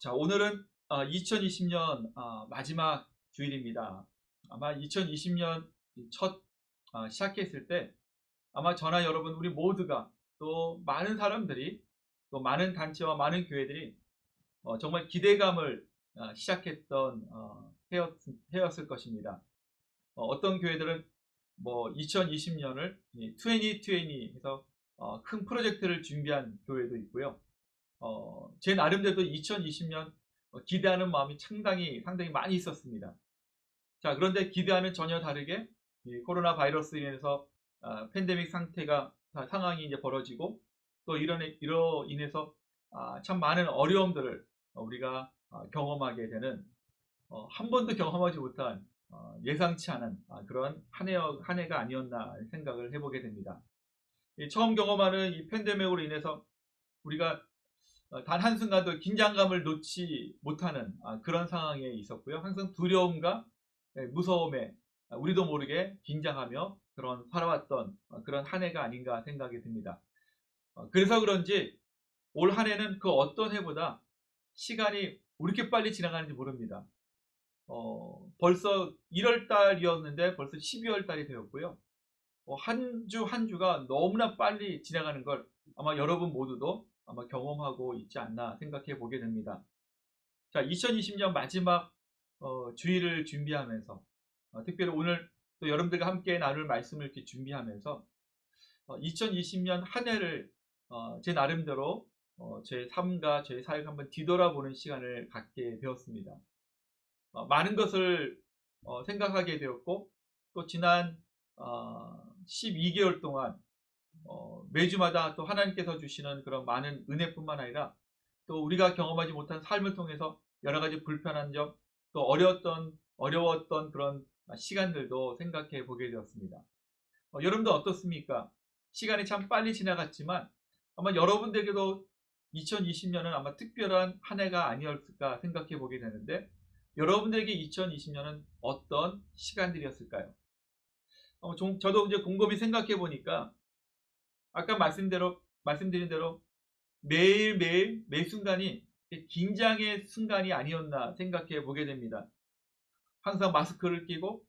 자, 오늘은 2020년 마지막 주일입니다. 아마 2020년 첫 시작했을 때 아마 저나 여러분 우리 모두가 또 많은 사람들이 또 많은 단체와 많은 교회들이 정말 기대감을 시작했던 해였을 것입니다. 어떤 교회들은 뭐 2020년을 2020 해서 큰 프로젝트를 준비한 교회도 있고요. 제 나름대로 2020년 기대하는 마음이 상당히 많이 있었습니다. 자, 그런데 기대와는 전혀 다르게 이 코로나 바이러스로 인해서 팬데믹 상황이 이제 벌어지고 또 이로 인해서 참 많은 어려움들을 우리가 경험하게 되는 한 번도 경험하지 못한 예상치 않은 그런 한 해가 아니었나 생각을 해보게 됩니다. 처음 경험하는 이 팬데믹으로 인해서 우리가 단 한순간도 긴장감을 놓지 못하는 그런 상황에 있었고요. 항상 두려움과 무서움에 우리도 모르게 긴장하며 그런 살아왔던 그런 한 해가 아닌가 생각이 듭니다. 그래서 그런지 올 한 해는 그 어떤 해보다 시간이 왜 이렇게 빨리 지나가는지 모릅니다. 벌써 1월 달이었는데 벌써 12월 달이 되었고요. 한 주 한 주가 너무나 빨리 지나가는 걸 아마 여러분 모두도 아마 경험하고 있지 않나 생각해 보게 됩니다. 자, 2020년 마지막 주일을 준비하면서 특별히 오늘 또 여러분들과 함께 나눌 말씀을 이렇게 준비하면서 2020년 한 해를 제 나름대로 제 삶과 제 사역을 한번 뒤돌아보는 시간을 갖게 되었습니다. 많은 것을 생각하게 되었고 또 지난 12개월 동안 매주마다 또 하나님께서 주시는 그런 많은 은혜뿐만 아니라 또 우리가 경험하지 못한 삶을 통해서 여러 가지 불편한 점, 또 어려웠던 그런 시간들도 생각해 보게 되었습니다. 여러분도 어떻습니까? 시간이 참 빨리 지나갔지만 아마 여러분들에게도 2020년은 아마 특별한 한 해가 아니었을까 생각해 보게 되는데 여러분들에게 2020년은 어떤 시간들이었을까요? 저도 이제 곰곰이 생각해 보니까 아까 말씀드린 대로 매일매일 매 순간이 긴장의 순간이 아니었나 생각해 보게 됩니다. 항상 마스크를 끼고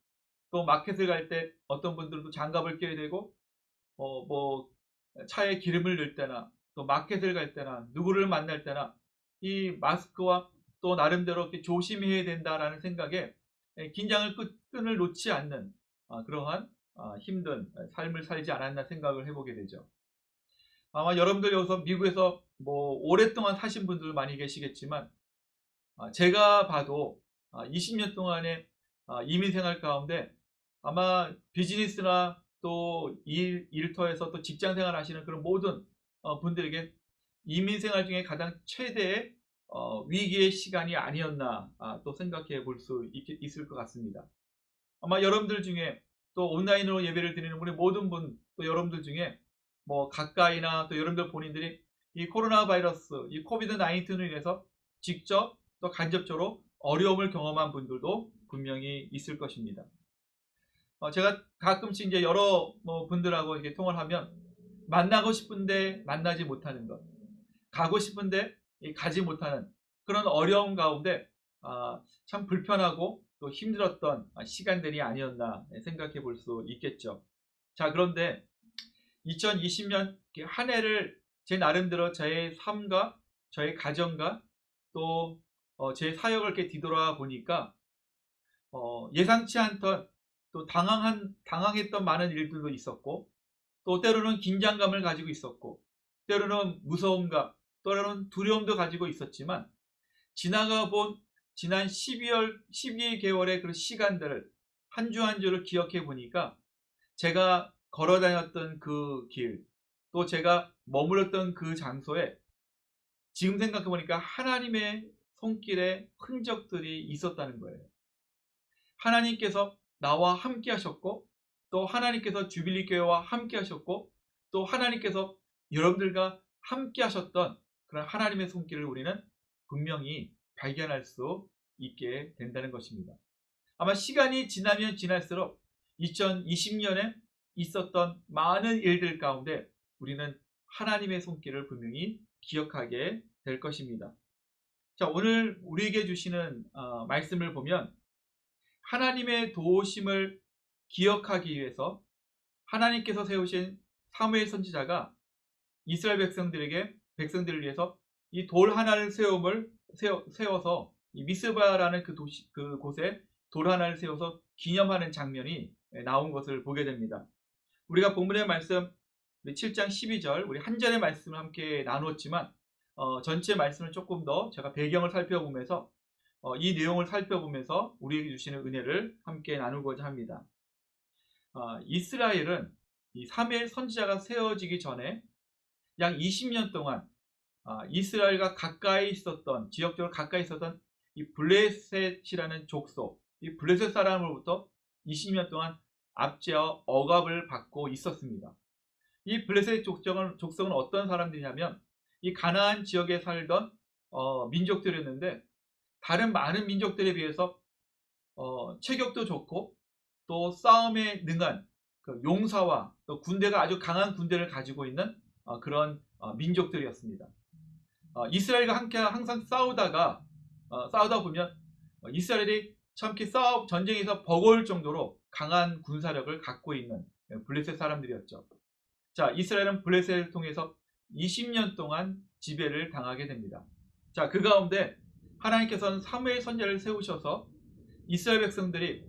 또 마켓을 갈 때 어떤 분들도 장갑을 껴야 되고 뭐 차에 기름을 넣을 때나 또 마켓을 갈 때나 누구를 만날 때나 이 마스크와 또 나름대로 이렇게 조심해야 된다라는 생각에 긴장을 끈을 놓지 않는 그러한 힘든 삶을 살지 않았나 생각을 해보게 되죠. 아마 여러분들 여기서 미국에서 뭐 오랫동안 사신 분들 많이 계시겠지만 제가 봐도 20년 동안의 이민 생활 가운데 아마 비즈니스나 또 일터에서 또 직장 생활 하시는 그런 모든 분들에게 이민 생활 중에 가장 최대의 위기의 시간이 아니었나 또 생각해 볼 수 있을 것 같습니다. 아마 여러분들 중에 또 온라인으로 예배를 드리는 우리 모든 분, 또 여러분들 중에 뭐 가까이나 또 여러분들 본인들이 이 코로나 바이러스, 이 코비드 19으로 인해서 직접 또 간접적으로 어려움을 경험한 분들도 분명히 있을 것입니다. 제가 가끔씩 이제 여러 분들하고 이렇게 통화를 하면 만나고 싶은데 만나지 못하는 것, 가고 싶은데 가지 못하는 그런 어려움 가운데 참 불편하고 또 힘들었던 시간들이 아니었나 생각해 볼 수 있겠죠. 자, 그런데 2020년 한 해를 제 나름대로 저의 삶과 저의 가정과 또 제 사역을 이렇게 뒤돌아 보니까 예상치 않던 또 당황했던 많은 일들도 있었고 또 때로는 긴장감을 가지고 있었고 때로는 무서움과 때로는 두려움도 가지고 있었지만 지나가 본 지난 12개월의 그런 시간들을 한 주 한 주를 기억해 보니까 제가 걸어 다녔던 그 길, 또 제가 머물렀던 그 장소에 지금 생각해 보니까 하나님의 손길의 흔적들이 있었다는 거예요. 하나님께서 나와 함께 하셨고 또 하나님께서 주빌리 교회와 함께 하셨고 또 하나님께서 여러분들과 함께 하셨던 그런 하나님의 손길을 우리는 분명히 발견할 수 있게 된다는 것입니다. 아마 시간이 지나면 지날수록 2020년에 있었던 많은 일들 가운데 우리는 하나님의 손길을 분명히 기억하게 될 것입니다. 자, 오늘 우리에게 주시는 말씀을 보면 하나님의 도우심을 기억하기 위해서 하나님께서 세우신 사무엘 선지자가 이스라엘 백성들을 위해서 이 돌 하나를 세워서 이 미스바라는 그곳에 돌 하나를 세워서 기념하는 장면이 나온 것을 보게 됩니다. 우리가 본문의 말씀 7장 12절 우리 한 절의 말씀을 함께 나누었지만 전체 말씀을 조금 더 제가 배경을 살펴보면서 이 내용을 살펴보면서 우리에게 주시는 은혜를 함께 나누고자 합니다. 이스라엘은 이 사무엘 선지자가 세워지기 전에 약 20년 동안 이스라엘과 지역적으로 가까이 있었던 이 블레셋이라는 족속, 이 블레셋 사람으로부터 20년 동안 압제와 억압을 받고 있었습니다. 이 블레셋 족속은 어떤 사람들이냐면 이 가나안 지역에 살던 민족들이었는데 다른 많은 민족들에 비해서 체격도 좋고 또 싸움에 능한 용사와 또 군대가 아주 강한 군대를 가지고 있는 그런 민족들이었습니다. 이스라엘과 함께 항상 싸우다 보면 이스라엘이 참기 전쟁에서 버거울 정도로 강한 군사력을 갖고 있는 블레셋 사람들이었죠. 자, 이스라엘은 블레셋을 통해서 20년 동안 지배를 당하게 됩니다. 자, 그 가운데 하나님께서는 사무엘 선지자를 세우셔서 이스라엘 백성들이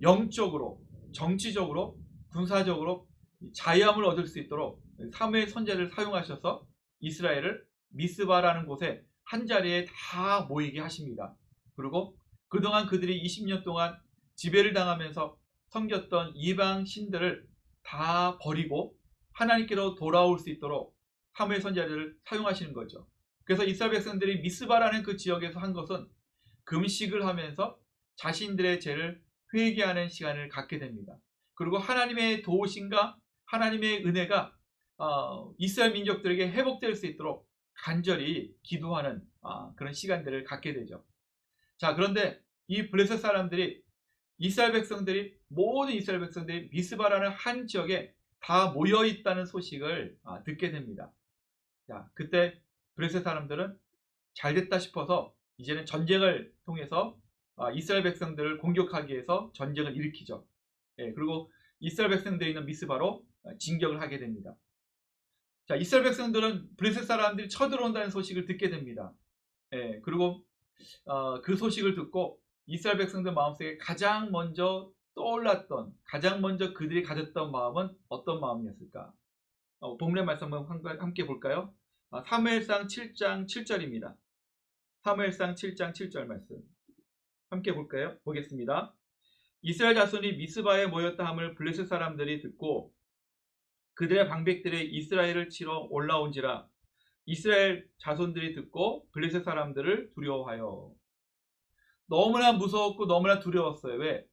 영적으로, 정치적으로, 군사적으로 자유함을 얻을 수 있도록 사무엘 선지자를 사용하셔서 이스라엘을 미스바라는 곳에 한자리에 다 모이게 하십니다. 그리고 그동안 그들이 20년 동안 지배를 당하면서 섬겼던 이방 신들을 다 버리고 하나님께로 돌아올 수 있도록 사무엘 선지자를 사용하시는 거죠. 그래서 이스라엘 백성들이 미스바라는 그 지역에서 한 것은 금식을 하면서 자신들의 죄를 회개하는 시간을 갖게 됩니다. 그리고 하나님의 도우심과 하나님의 은혜가 이스라엘 민족들에게 회복될 수 있도록 간절히 기도하는 그런 시간들을 갖게 되죠. 자, 그런데 이 블레셋 사람들이 모든 이스라엘 백성들이 미스바라는 한 지역에 다 모여 있다는 소식을 듣게 됩니다. 자, 그때 블레셋 사람들은 잘 됐다 싶어서 이제는 전쟁을 통해서 이스라엘 백성들을 공격하기 위해서 전쟁을 일으키죠. 그리고 이스라엘 백성들이 있는 미스바로 진격을 하게 됩니다. 자, 이스라엘 백성들은 블레셋 사람들이 쳐들어온다는 소식을 듣게 됩니다. 그리고 그 소식을 듣고 이스라엘 백성들 마음속에 가장 먼저 그들이 가졌던 마음은 어떤 마음이었을까? 본문의 말씀 한번 함께 볼까요? 사무엘상 7장 7절입니다. 사무엘상 7장 7절 말씀 함께 볼까요? 보겠습니다. 이스라엘 자손이 미스바에 모였다 함을 블레셋 사람들이 듣고 그들의 방백들이 이스라엘을 치러 올라온지라 이스라엘 자손들이 듣고 블레셋 사람들을 두려워하여. 너무나 무서웠고 너무나 두려웠어요. 왜?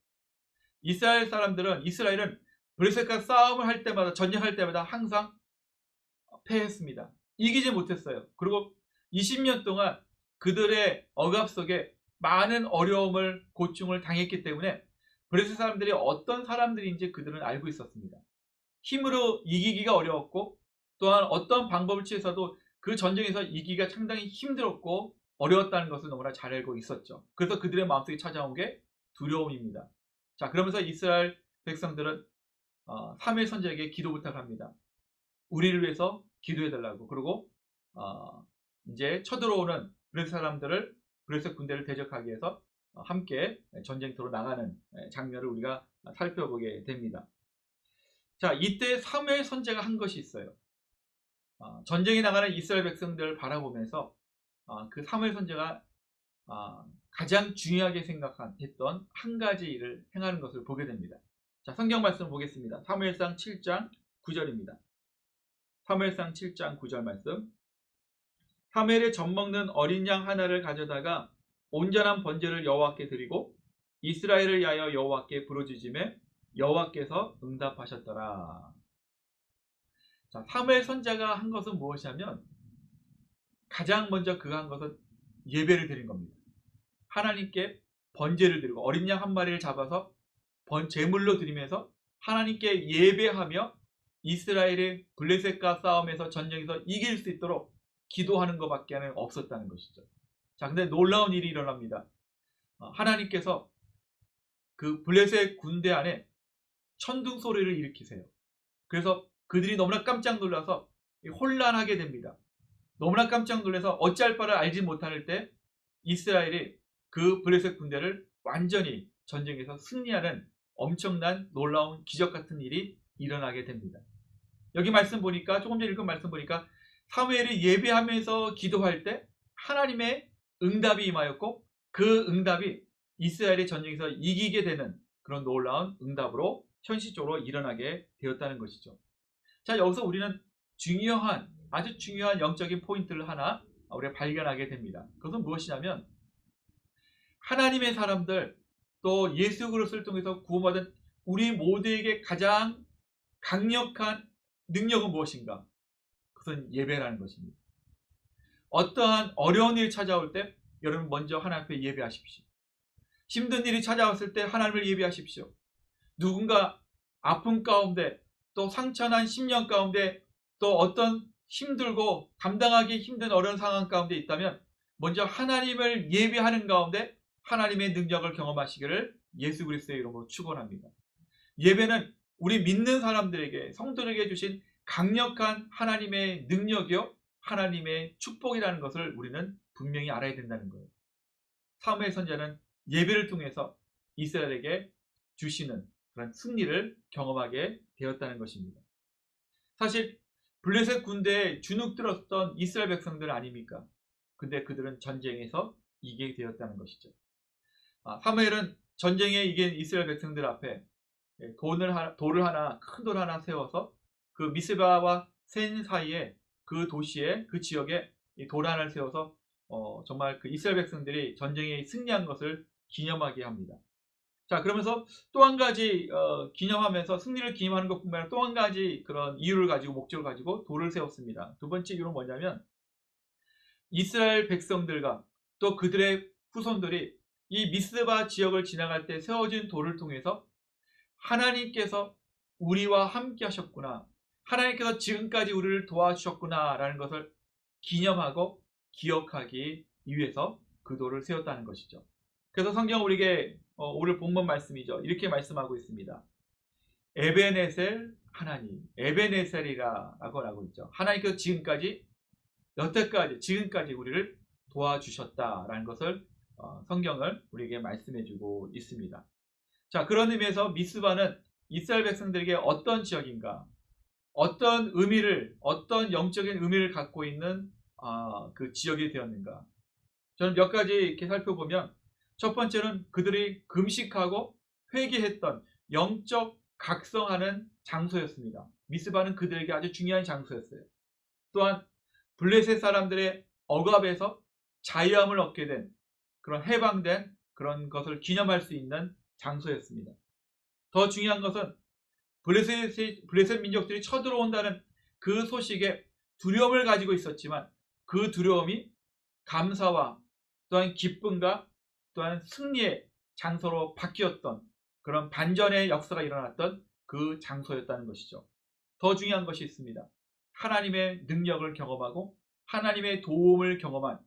이스라엘은 블레셋과 싸움을 할 때마다, 전쟁할 때마다 항상 패했습니다. 이기지 못했어요. 그리고 20년 동안 그들의 억압 속에 많은 어려움을, 고충을 당했기 때문에 블레셋 사람들이 어떤 사람들인지 그들은 알고 있었습니다. 힘으로 이기기가 어려웠고 또한 어떤 방법을 취해서도 그 전쟁에서 이기기가 상당히 힘들었고 어려웠다는 것을 너무나 잘 알고 있었죠. 그래서 그들의 마음속에 찾아온 게 두려움입니다. 자, 그러면서 이스라엘 백성들은 사무엘 선지자에게 기도 부탁합니다. 우리를 위해서 기도해달라고. 그리고 이제 쳐들어오는 블레셋 군대를 대적하기 위해서 함께 전쟁터로 나가는 장면을 우리가 살펴보게 됩니다. 자, 이때 사무엘 선지자가 한 것이 있어요. 전쟁에 나가는 이스라엘 백성들을 바라보면서 그 사무엘 선지자가 가장 중요하게 생각했던 한 가지 일을 행하는 것을 보게 됩니다. 자, 성경 말씀 보겠습니다. 사무엘상 7장 9절입니다. 사무엘상 7장 9절 말씀. 사무엘의 젖먹는 어린 양 하나를 가져다가 온전한 번제를 여호와께 드리고 이스라엘을 위하여 여호와께 부르짖음에 여호와께서 응답하셨더라. 자, 사무엘 선지자가 한 것은 무엇이냐면 가장 먼저 그가 한 것은 예배를 드린 겁니다. 하나님께 번제를 드리고 어린 양 한 마리를 잡아서 제물로 드리면서 하나님께 예배하며 이스라엘의 블레셋과 싸움에서 전쟁에서 이길 수 있도록 기도하는 것밖에 없었다는 것이죠. 자, 근데 놀라운 일이 일어납니다. 하나님께서 그 블레셋 군대 안에 천둥 소리를 일으키세요. 그래서 그들이 너무나 깜짝 놀라서 혼란하게 됩니다. 너무나 깜짝 놀라서 어찌할 바를 알지 못할 때 이스라엘이 그 블레셋 군대를 완전히 전쟁에서 승리하는 엄청난 놀라운 기적 같은 일이 일어나게 됩니다. 여기 말씀 보니까, 조금 전에 읽은 말씀 보니까 사무엘이 예배하면서 기도할 때 하나님의 응답이 임하였고, 그 응답이 이스라엘의 전쟁에서 이기게 되는 그런 놀라운 응답으로 현실적으로 일어나게 되었다는 것이죠. 자, 여기서 우리는 아주 중요한 영적인 포인트를 하나 우리가 발견하게 됩니다. 그것은 무엇이냐면, 하나님의 사람들, 또 예수 그리스도를 통해서 구원받은 우리 모두에게 가장 강력한 능력은 무엇인가? 그것은 예배라는 것입니다. 어떠한 어려운 일이 찾아올 때 여러분 먼저 하나님 앞에 예배하십시오. 힘든 일이 찾아왔을 때 하나님을 예배하십시오. 누군가 아픔 가운데, 또 상처난 심령 가운데, 또 어떤 힘들고 감당하기 힘든 어려운 상황 가운데 있다면 먼저 하나님을 예배하는 가운데 하나님의 능력을 경험하시기를 예수 그리스도의 이름으로 축원합니다. 예배는 우리 믿는 사람들에게, 성도들에게 주신 강력한 하나님의 능력이요, 하나님의 축복이라는 것을 우리는 분명히 알아야 된다는 거예요. 사무엘 선지자는 예배를 통해서 이스라엘에게 주시는 그런 승리를 경험하게 되었다는 것입니다. 사실 블레셋 군대에 주눅들었던 이스라엘 백성들 아닙니까? 근데 그들은 전쟁에서 이기게 되었다는 것이죠. 사무엘은 전쟁에 이긴 이스라엘 백성들 앞에 큰 돌 하나 세워서 그 미스바와 센 사이에 그 도시에, 그 지역에 돌 하나를 세워서 정말 그 이스라엘 백성들이 전쟁에 승리한 것을 기념하게 합니다. 자, 그러면서 또 한 가지 기념하면서 승리를 기념하는 것뿐만 아니라 또 한 가지 그런 이유를 가지고, 목적을 가지고 돌을 세웠습니다. 두 번째 이유는 뭐냐면, 이스라엘 백성들과 또 그들의 후손들이 이 미스바 지역을 지나갈 때 세워진 돌을 통해서 하나님께서 우리와 함께 하셨구나, 하나님께서 지금까지 우리를 도와주셨구나 라는 것을 기념하고 기억하기 위해서 그 돌을 세웠다는 것이죠. 그래서 성경은 우리에게 오늘 본문 말씀이죠, 이렇게 말씀하고 있습니다. 에베네셀 하나님, 에베네셀이라 라고 하고 있죠. 하나님께서 지금까지, 여태까지, 지금까지 우리를 도와주셨다라는 것을 성경을 우리에게 말씀해주고 있습니다. 자, 그런 의미에서 미스바는 이스라엘 백성들에게 어떤 지역인가, 어떤 의미를, 어떤 영적인 의미를 갖고 있는 그 지역이 되었는가. 저는 몇 가지 이렇게 살펴보면, 첫 번째는 그들이 금식하고 회개했던 영적 각성하는 장소였습니다. 미스바는 그들에게 아주 중요한 장소였어요. 또한 블레셋 사람들의 억압에서 자유함을 얻게 된, 그런 해방된 그런 것을 기념할 수 있는 장소였습니다. 더 중요한 것은 블레셋 민족들이 쳐들어온다는 그 소식에 두려움을 가지고 있었지만, 그 두려움이 감사와 또한 기쁨과 또한 승리의 장소로 바뀌었던, 그런 반전의 역사가 일어났던 그 장소였다는 것이죠. 더 중요한 것이 있습니다. 하나님의 능력을 경험하고 하나님의 도움을 경험한,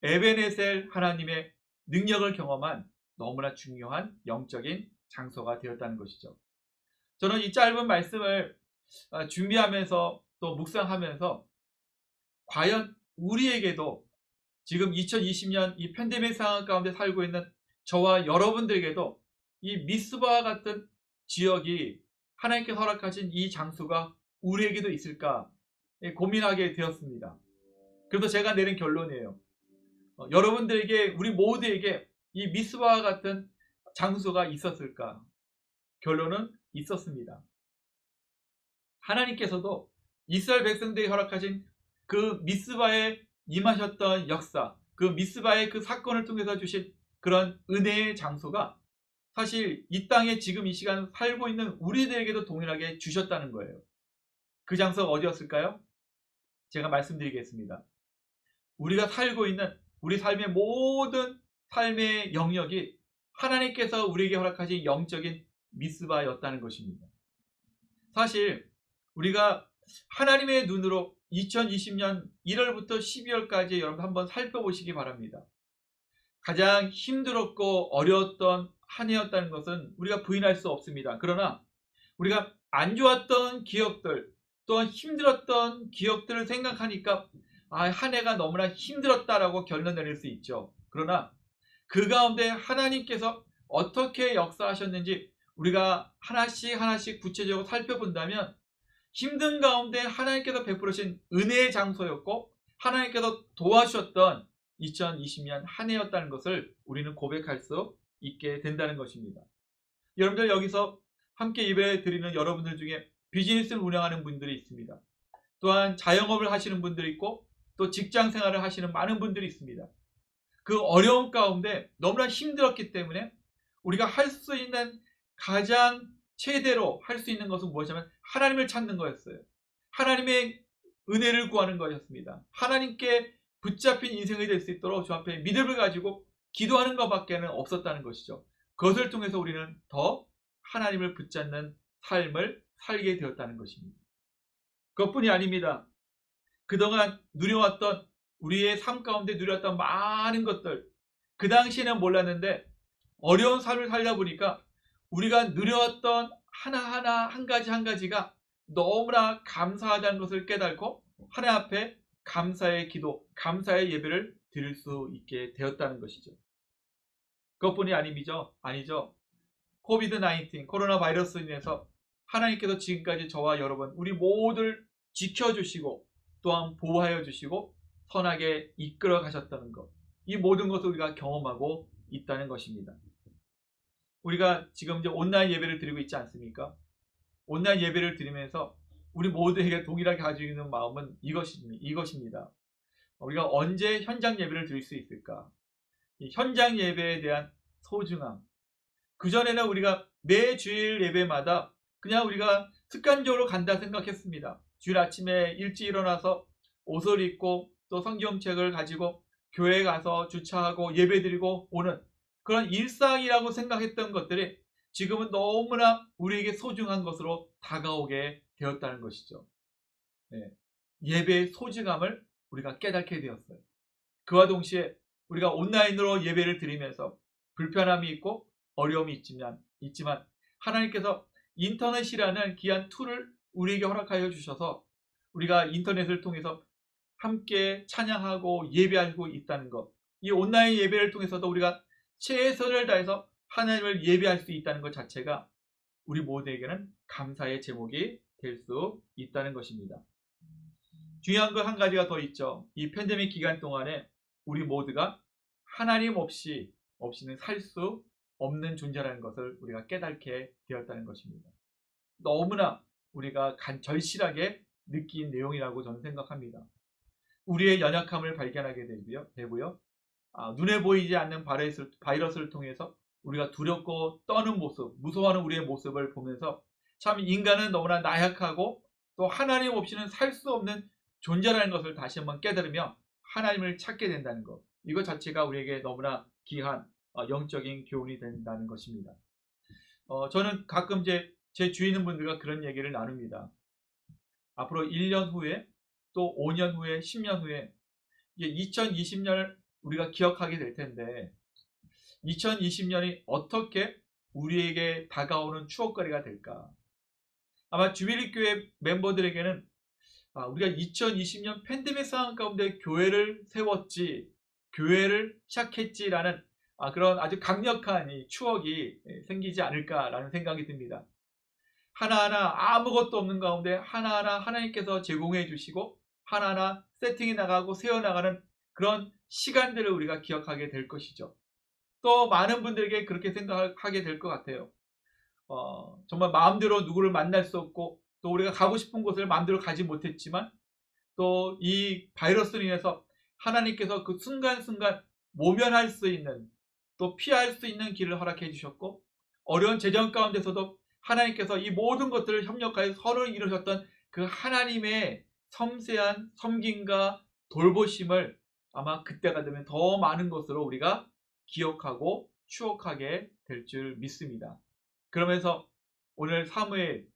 에베네셀 하나님의 능력을 경험한 너무나 중요한 영적인 장소가 되었다는 것이죠. 저는 이 짧은 말씀을 준비하면서 또 묵상하면서, 과연 우리에게도 지금 2020년 이 팬데믹 상황 가운데 살고 있는 저와 여러분들에게도 이 미스바와 같은 지역이, 하나님께서 허락하신 이 장소가 우리에게도 있을까 고민하게 되었습니다. 그래서 제가 내린 결론이에요. 여러분들에게, 우리 모두에게 이 미스바와 같은 장소가 있었을까? 결론은 있었습니다. 하나님께서도 이스라엘 백성들이 허락하신 그 미스바에 임하셨던 역사, 그 미스바의 그 사건을 통해서 주신 그런 은혜의 장소가 사실 이 땅에 지금 이 시간 살고 있는 우리들에게도 동일하게 주셨다는 거예요. 그 장소가 어디였을까요? 제가 말씀드리겠습니다. 우리가 살고 있는 우리 삶의 모든 삶의 영역이 하나님께서 우리에게 허락하신 영적인 미스바였다는 것입니다. 사실 우리가 하나님의 눈으로 2020년 1월부터 12월까지 여러분 한번 살펴보시기 바랍니다. 가장 힘들었고 어려웠던 한 해였다는 것은 우리가 부인할 수 없습니다. 그러나 우리가 안 좋았던 기억들, 또한 힘들었던 기억들을 생각하니까 한 해가 너무나 힘들었다라고 결론 내릴 수 있죠. 그러나 그 가운데 하나님께서 어떻게 역사하셨는지 우리가 하나씩 하나씩 구체적으로 살펴본다면 힘든 가운데 하나님께서 베푸르신 은혜의 장소였고 하나님께서 도와주셨던 2020년 한 해였다는 것을 우리는 고백할 수 있게 된다는 것입니다. 여러분들 여기서 함께 예배 드리는 여러분들 중에 비즈니스를 운영하는 분들이 있습니다. 또한 자영업을 하시는 분들이 있고 또 직장 생활을 하시는 많은 분들이 있습니다. 그 어려운 가운데 너무나 힘들었기 때문에 우리가 할 수 있는 가장 최대로 할 수 있는 것은 무엇이냐면 하나님을 찾는 거였어요. 하나님의 은혜를 구하는 것이었습니다. 하나님께 붙잡힌 인생이 될 수 있도록 주 앞에 믿음을 가지고 기도하는 것밖에는 없었다는 것이죠. 그것을 통해서 우리는 더 하나님을 붙잡는 삶을 살게 되었다는 것입니다. 그것뿐이 아닙니다. 그동안 누려왔던 우리의 삶 가운데 누렸던 많은 것들, 그 당시에는 몰랐는데 어려운 삶을 살다 보니까 우리가 누려왔던 하나하나 한 가지 한 가지가 너무나 감사하다는 것을 깨닫고 하나님 앞에 감사의 기도, 감사의 예배를 드릴 수 있게 되었다는 것이죠. 그것뿐이 아니죠. 코비드-19 코로나 바이러스로 인해서 하나님께서 지금까지 저와 여러분 우리 모두를 지켜주시고 또한 보호하여 주시고 선하게 이끌어 가셨다는 것, 이 모든 것을 우리가 경험하고 있다는 것입니다. 우리가 지금 이제 온라인 예배를 드리고 있지 않습니까? 온라인 예배를 드리면서 우리 모두에게 동일하게 가지고 있는 마음은 이것입니다. 우리가 언제 현장 예배를 드릴 수 있을까? 이 현장 예배에 대한 소중함. 그전에는 우리가 매 주일 예배마다 그냥 우리가 습관적으로 간다 생각했습니다. 주일 아침에 일찍 일어나서 옷을 입고 또 성경책을 가지고 교회에 가서 주차하고 예배드리고 오는 그런 일상이라고 생각했던 것들이 지금은 너무나 우리에게 소중한 것으로 다가오게 되었다는 것이죠. 네. 예배의 소중함을 우리가 깨닫게 되었어요. 그와 동시에 우리가 온라인으로 예배를 드리면서 불편함이 있고 어려움이 있지만 하나님께서 인터넷이라는 귀한 툴을 우리에게 허락하여 주셔서 우리가 인터넷을 통해서 함께 찬양하고 예배하고 있다는 것, 이 온라인 예배를 통해서도 우리가 최선을 다해서 하나님을 예배할 수 있다는 것 자체가 우리 모두에게는 감사의 제목이 될 수 있다는 것입니다. 중요한 것 한 가지가 더 있죠. 이 팬데믹 기간 동안에 우리 모두가 하나님 없이는 살 수 없는 존재라는 것을 우리가 깨닫게 되었다는 것입니다. 너무나 우리가 절실하게 느낀 내용이라고 저는 생각합니다. 우리의 연약함을 발견하게 되고요. 눈에 보이지 않는 바이러스를 통해서 우리가 두렵고 떠는 모습, 무서워하는 우리의 모습을 보면서 참 인간은 너무나 나약하고 또 하나님 없이는 살 수 없는 존재라는 것을 다시 한번 깨달으며 하나님을 찾게 된다는 것, 이것 자체가 우리에게 너무나 귀한 영적인 교훈이 된다는 것입니다. 저는 가끔 제 주위에 있는 분들과 그런 얘기를 나눕니다. 앞으로 1년 후에 또 5년 후에 10년 후에 이제 2020년을 우리가 기억하게 될 텐데 2020년이 어떻게 우리에게 다가오는 추억거리가 될까? 아마 주빌리 교회 멤버들에게는 우리가 2020년 팬데믹 상황 가운데 교회를 세웠지, 교회를 시작했지라는 그런 아주 강력한 추억이 생기지 않을까라는 생각이 듭니다. 하나하나 아무것도 없는 가운데 하나하나 하나님께서 제공해 주시고 하나하나 세팅이 나가고 세워나가는 그런 시간들을 우리가 기억하게 될 것이죠. 또 많은 분들에게 그렇게 생각하게 될 것 같아요. 정말 마음대로 누구를 만날 수 없고 또 우리가 가고 싶은 곳을 마음대로 가지 못했지만 또 이 바이러스로 인해서 하나님께서 그 순간순간 모면할 수 있는 또 피할 수 있는 길을 허락해 주셨고 어려운 재정 가운데서도 하나님께서 이 모든 것들을 협력하여 서로 이루셨던 그 하나님의 섬세한 섬김과 돌보심을 아마 그때가 되면 더 많은 것으로 우리가 기억하고 추억하게 될 줄 믿습니다. 그러면서 오늘 사무엘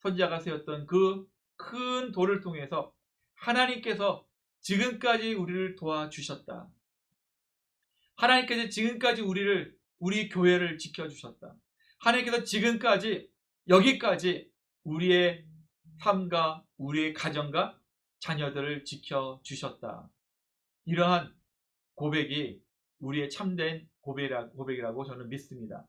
선지자가 세웠던 그 큰 돌을 통해서 하나님께서 지금까지 우리를 도와주셨다. 하나님께서 지금까지 우리 교회를 지켜주셨다. 하나님께서 지금까지 여기까지 우리의 삶과 우리의 가정과 자녀들을 지켜주셨다. 이러한 고백이 우리의 참된 고백이라고 저는 믿습니다.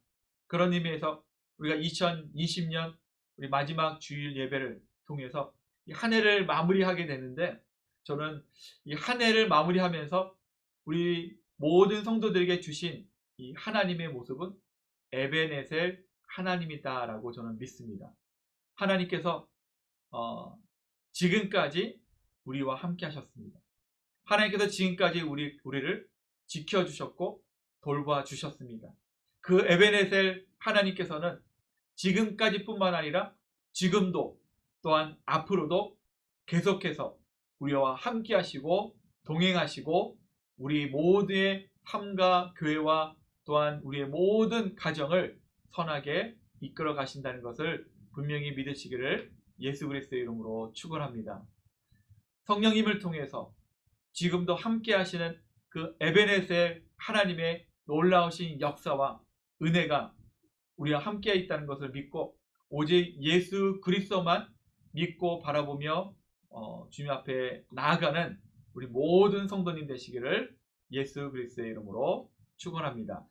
그런 의미에서 우리가 2020년 우리 마지막 주일 예배를 통해서 이 한 해를 마무리하게 되는데, 저는 이 한 해를 마무리하면서 우리 모든 성도들에게 주신 이 하나님의 모습은 에베네셀 하나님이다라고 저는 믿습니다. 하나님께서 지금까지 우리와 함께 하셨습니다. 하나님께서 지금까지 우리를 지켜주셨고 돌봐주셨습니다. 그 에베네셀 하나님께서는 지금까지뿐만 아니라 지금도 또한 앞으로도 계속해서 우리와 함께 하시고 동행하시고 우리 모두의 삶과 교회와 또한 우리의 모든 가정을 선하게 이끌어 가신다는 것을 분명히 믿으시기를 예수 그리스도의 이름으로 축원합니다. 성령님을 통해서 지금도 함께 하시는 그 에베네셀 하나님의 놀라우신 역사와 은혜가 우리와 함께 있다는 것을 믿고 오직 예수 그리스도만 믿고 바라보며 주님 앞에 나아가는 우리 모든 성도님 되시기를 예수 그리스도의 이름으로 축원합니다.